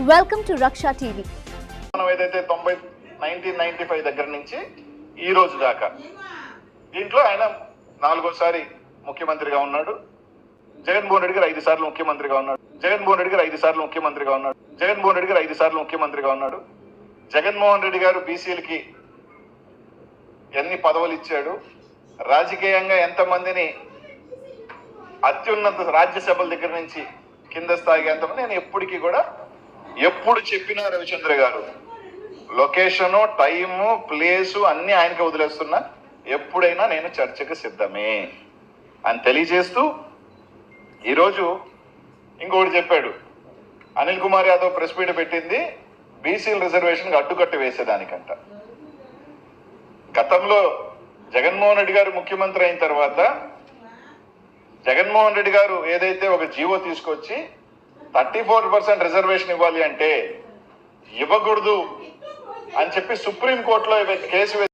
Welcome to రక్ష TV. మనం ఏదైతే 1995 దగ్గర నుంచి ఈ రోజు దాకా దీంట్లో ఆయన 4వ సారి ముఖ్యమంత్రిగా ఉన్నాడు. జగన్మోహన్ రెడ్డి గారు 5 సార్లు ముఖ్యమంత్రిగా ఉన్నాడు. జగన్మోహన్ రెడ్డి గారు 5 సార్లు ముఖ్యమంత్రిగా ఉన్నాడు. జగన్మోహన్ రెడ్డి గారు 5 సార్లు ముఖ్యమంత్రిగా ఉన్నాడు. జగన్మోహన్ రెడ్డి గారు బీసీలకి ఎన్ని పదవులు ఇచ్చాడు, రాజకీయంగా ఎంతమందిని అత్యున్నత రాజ్యసభల దగ్గర నుంచి కింద స్థాయిగా ఎంతమంది, నేను ఎప్పటికీ కూడా ఎప్పుడు చెప్పినా రవిచంద్ర గారు లొకేషను, టైము, ప్లేసు అన్ని ఆయనకి వదిలేస్తున్నా, ఎప్పుడైనా నేను చర్చకు సిద్ధమే అని తెలియజేస్తూ ఈరోజు ఇంకొకటి చెప్పాడు. అనిల్ కుమార్ యాదవ్ ప్రెస్ మీట్ పెట్టింది బీసీల రిజర్వేషన్ అడ్డుకట్ట వేసేదానికంట. గతంలో జగన్మోహన్ రెడ్డి గారు ముఖ్యమంత్రి అయిన తర్వాత జగన్మోహన్ రెడ్డి గారు ఏదైతే ఒక జీవో తీసుకొచ్చి 34% రిజర్వేషన్ ఇవ్వాలి అంటే ఇవ్వకూడదు అని చెప్పి సుప్రీంకోర్టులో కేసు